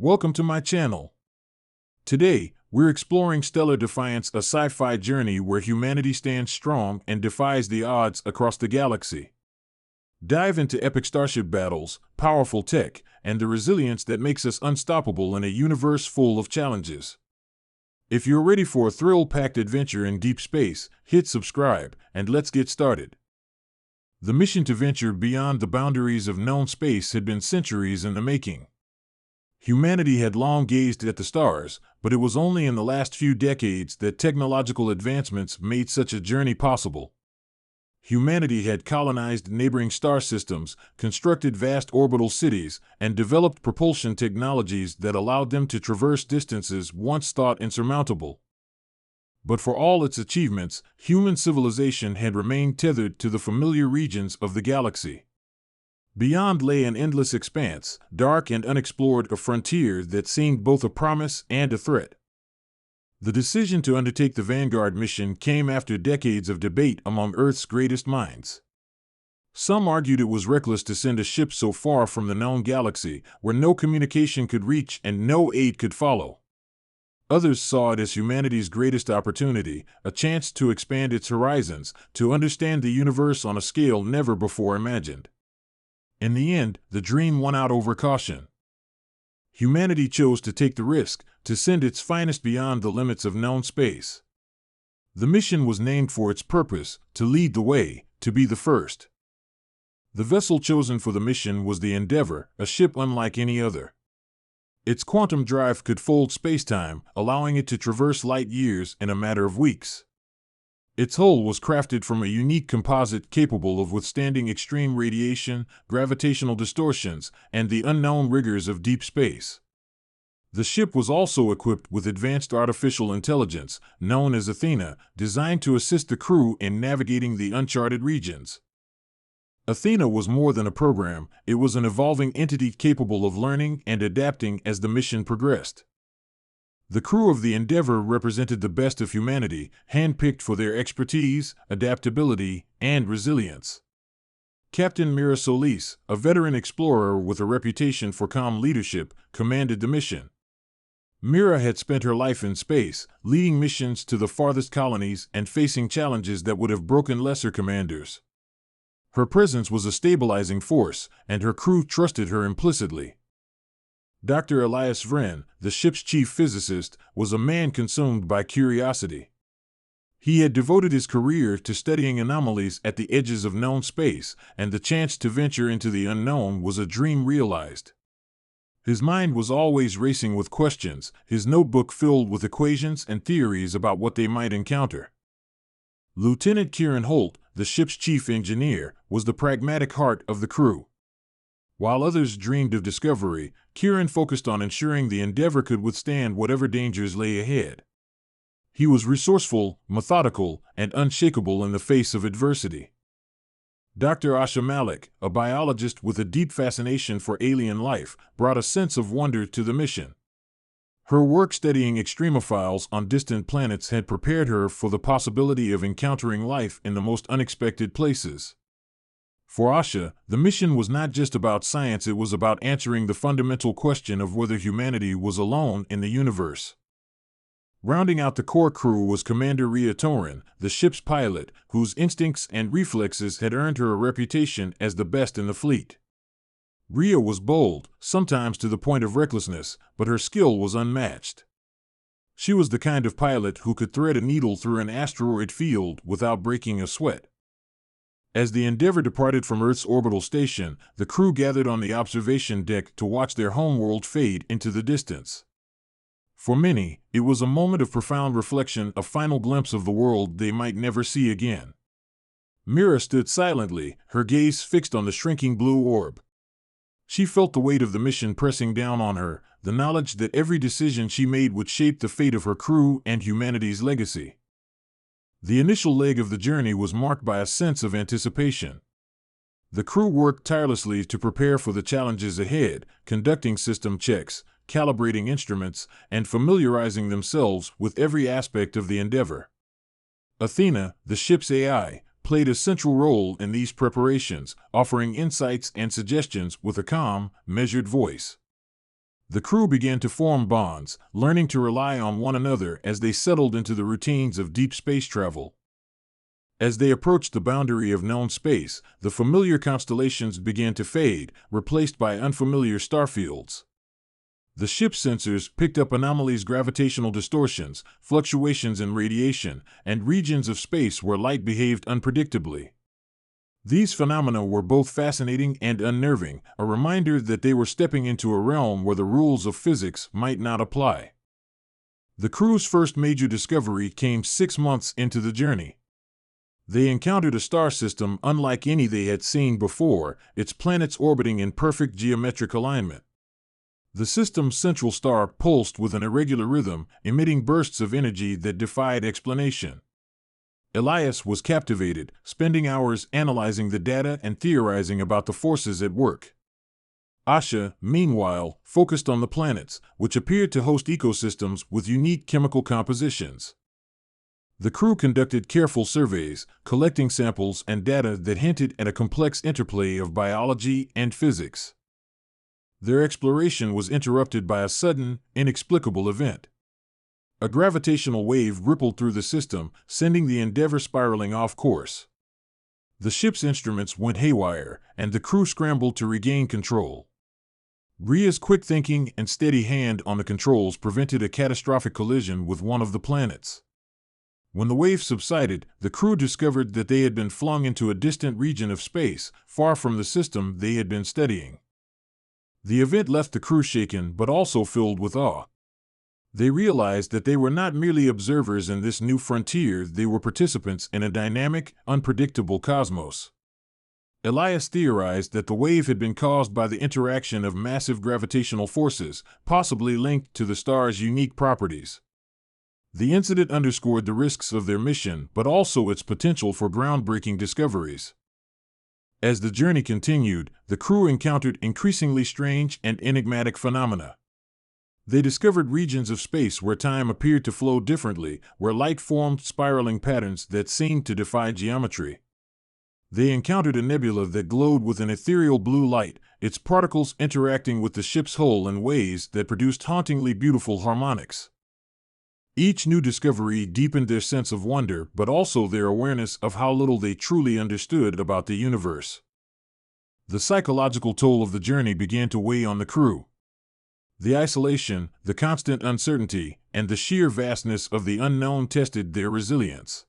Welcome to my channel. Today, we're exploring Stellar Defiance, a sci-fi journey where humanity stands strong and defies the odds across the galaxy. Dive into epic starship battles, powerful tech, and the resilience that makes us unstoppable in a universe full of challenges. If you're ready for a thrill-packed adventure in deep space, hit subscribe, and let's get started. The mission to venture beyond the boundaries of known space had been centuries in the making. Humanity had long gazed at the stars, but it was only in the last few decades that technological advancements made such a journey possible. Humanity had colonized neighboring star systems, constructed vast orbital cities, and developed propulsion technologies that allowed them to traverse distances once thought insurmountable. But for all its achievements, human civilization had remained tethered to the familiar regions of the galaxy. Beyond lay an endless expanse, dark and unexplored, a frontier that seemed both a promise and a threat. The decision to undertake the Vanguard mission came after decades of debate among Earth's greatest minds. Some argued it was reckless to send a ship so far from the known galaxy, where no communication could reach and no aid could follow. Others saw it as humanity's greatest opportunity, a chance to expand its horizons, to understand the universe on a scale never before imagined. In the end, the dream won out over caution. Humanity chose to take the risk, to send its finest beyond the limits of known space. The mission was named for its purpose, to lead the way, to be the first. The vessel chosen for the mission was the Endeavor, a ship unlike any other. Its quantum drive could fold spacetime, allowing it to traverse light years in a matter of weeks. Its hull was crafted from a unique composite capable of withstanding extreme radiation, gravitational distortions, and the unknown rigors of deep space. The ship was also equipped with advanced artificial intelligence, known as Athena, designed to assist the crew in navigating the uncharted regions. Athena was more than a program, it was an evolving entity capable of learning and adapting as the mission progressed. The crew of the Endeavor represented the best of humanity, handpicked for their expertise, adaptability, and resilience. Captain Mira Solis, a veteran explorer with a reputation for calm leadership, commanded the mission. Mira had spent her life in space, leading missions to the farthest colonies and facing challenges that would have broken lesser commanders. Her presence was a stabilizing force, and her crew trusted her implicitly. Dr. Elias Vren, the ship's chief physicist, was a man consumed by curiosity. He had devoted his career to studying anomalies at the edges of known space, and the chance to venture into the unknown was a dream realized. His mind was always racing with questions, his notebook filled with equations and theories about what they might encounter. Lieutenant Kieran Holt, the ship's chief engineer, was the pragmatic heart of the crew. While others dreamed of discovery, Kieran focused on ensuring the Endeavor could withstand whatever dangers lay ahead. He was resourceful, methodical, and unshakable in the face of adversity. Dr. Asha Malik, a biologist with a deep fascination for alien life, brought a sense of wonder to the mission. Her work studying extremophiles on distant planets had prepared her for the possibility of encountering life in the most unexpected places. For Asha, the mission was not just about science, it was about answering the fundamental question of whether humanity was alone in the universe. Rounding out the core crew was Commander Ria Torin, the ship's pilot, whose instincts and reflexes had earned her a reputation as the best in the fleet. Ria was bold, sometimes to the point of recklessness, but her skill was unmatched. She was the kind of pilot who could thread a needle through an asteroid field without breaking a sweat. As the Endeavor departed from Earth's orbital station, the crew gathered on the observation deck to watch their homeworld fade into the distance. For many, it was a moment of profound reflection, a final glimpse of the world they might never see again. Mira stood silently, her gaze fixed on the shrinking blue orb. She felt the weight of the mission pressing down on her, the knowledge that every decision she made would shape the fate of her crew and humanity's legacy. The initial leg of the journey was marked by a sense of anticipation. The crew worked tirelessly to prepare for the challenges ahead, conducting system checks, calibrating instruments, and familiarizing themselves with every aspect of the Endeavor. Athena, the ship's AI, played a central role in these preparations, offering insights and suggestions with a calm, measured voice. The crew began to form bonds, learning to rely on one another as they settled into the routines of deep space travel. As they approached the boundary of known space, the familiar constellations began to fade, replaced by unfamiliar starfields. The ship's sensors picked up anomalies, gravitational distortions, fluctuations in radiation, and regions of space where light behaved unpredictably. These phenomena were both fascinating and unnerving, a reminder that they were stepping into a realm where the rules of physics might not apply. The crew's first major discovery came 6 months into the journey. They encountered a star system unlike any they had seen before, its planets orbiting in perfect geometric alignment. The system's central star pulsed with an irregular rhythm, emitting bursts of energy that defied explanation. Elias was captivated, spending hours analyzing the data and theorizing about the forces at work. Asha, meanwhile, focused on the planets, which appeared to host ecosystems with unique chemical compositions. The crew conducted careful surveys, collecting samples and data that hinted at a complex interplay of biology and physics. Their exploration was interrupted by a sudden, inexplicable event. A gravitational wave rippled through the system, sending the Endeavour spiraling off course. The ship's instruments went haywire, and the crew scrambled to regain control. Ria's quick thinking and steady hand on the controls prevented a catastrophic collision with one of the planets. When the wave subsided, the crew discovered that they had been flung into a distant region of space, far from the system they had been studying. The event left the crew shaken but also filled with awe. They realized that they were not merely observers in this new frontier, they were participants in a dynamic, unpredictable cosmos. Elias theorized that the wave had been caused by the interaction of massive gravitational forces, possibly linked to the star's unique properties. The incident underscored the risks of their mission, but also its potential for groundbreaking discoveries. As the journey continued, the crew encountered increasingly strange and enigmatic phenomena. They discovered regions of space where time appeared to flow differently, where light formed spiraling patterns that seemed to defy geometry. They encountered a nebula that glowed with an ethereal blue light, its particles interacting with the ship's hull in ways that produced hauntingly beautiful harmonics. Each new discovery deepened their sense of wonder, but also their awareness of how little they truly understood about the universe. The psychological toll of the journey began to weigh on the crew. The isolation, the constant uncertainty, and the sheer vastness of the unknown tested their resilience.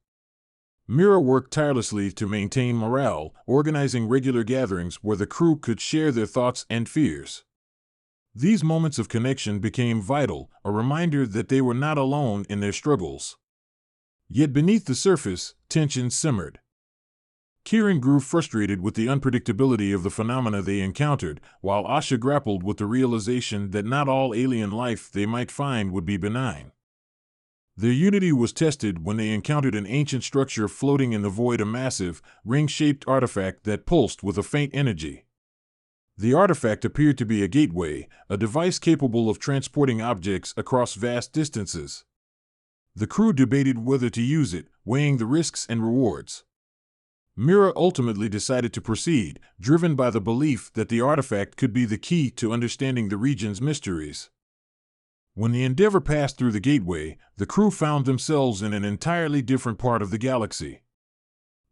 Mira worked tirelessly to maintain morale, organizing regular gatherings where the crew could share their thoughts and fears. These moments of connection became vital, a reminder that they were not alone in their struggles. Yet beneath the surface, tension simmered. Kieran grew frustrated with the unpredictability of the phenomena they encountered, while Asha grappled with the realization that not all alien life they might find would be benign. Their unity was tested when they encountered an ancient structure floating in the void, a massive, ring-shaped artifact that pulsed with a faint energy. The artifact appeared to be a gateway, a device capable of transporting objects across vast distances. The crew debated whether to use it, weighing the risks and rewards. Mira ultimately decided to proceed, driven by the belief that the artifact could be the key to understanding the region's mysteries. When the Endeavour passed through the gateway, the crew found themselves in an entirely different part of the galaxy.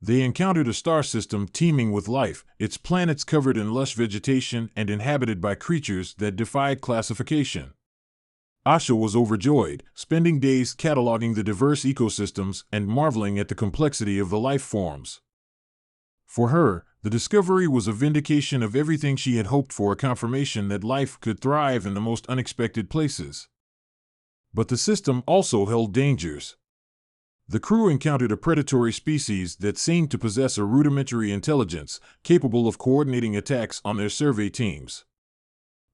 They encountered a star system teeming with life, its planets covered in lush vegetation and inhabited by creatures that defied classification. Asha was overjoyed, spending days cataloging the diverse ecosystems and marveling at the complexity of the life forms. For her, the discovery was a vindication of everything she had hoped for, a confirmation that life could thrive in the most unexpected places. But the system also held dangers. The crew encountered a predatory species that seemed to possess a rudimentary intelligence, capable of coordinating attacks on their survey teams.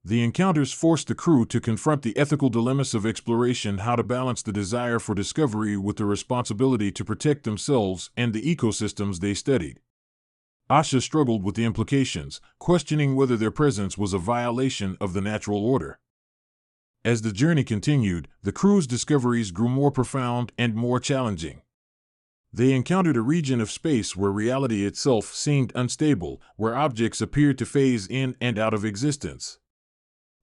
The encounters forced the crew to confront the ethical dilemmas of exploration, how to balance the desire for discovery with the responsibility to protect themselves and the ecosystems they studied. Asha struggled with the implications, questioning whether their presence was a violation of the natural order. As the journey continued, the crew's discoveries grew more profound and more challenging. They encountered a region of space where reality itself seemed unstable, where objects appeared to phase in and out of existence.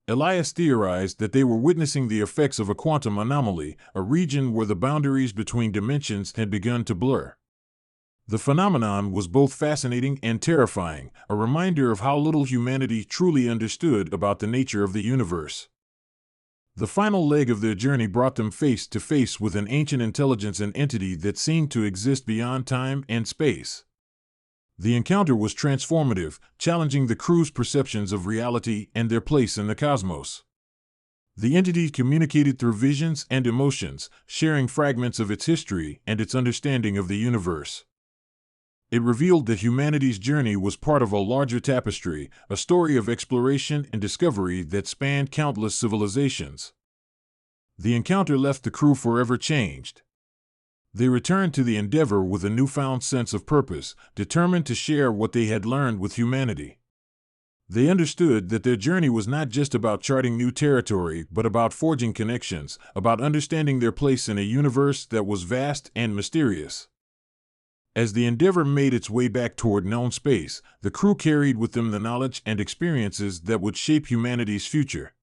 Elias theorized that they were witnessing the effects of a quantum anomaly, a region where the boundaries between dimensions had begun to blur. The phenomenon was both fascinating and terrifying, a reminder of how little humanity truly understood about the nature of the universe. The final leg of their journey brought them face to face with an ancient intelligence and entity that seemed to exist beyond time and space. The encounter was transformative, challenging the crew's perceptions of reality and their place in the cosmos. The entity communicated through visions and emotions, sharing fragments of its history and its understanding of the universe. It revealed that humanity's journey was part of a larger tapestry, a story of exploration and discovery that spanned countless civilizations. The encounter left the crew forever changed. They returned to the endeavor with a newfound sense of purpose, determined to share what they had learned with humanity. They understood that their journey was not just about charting new territory, but about forging connections, about understanding their place in a universe that was vast and mysterious. As the Endeavour made its way back toward known space, the crew carried with them the knowledge and experiences that would shape humanity's future.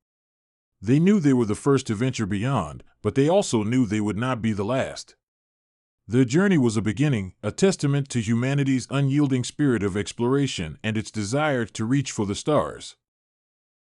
They knew they were the first to venture beyond, but they also knew they would not be the last. Their journey was a beginning, a testament to humanity's unyielding spirit of exploration and its desire to reach for the stars.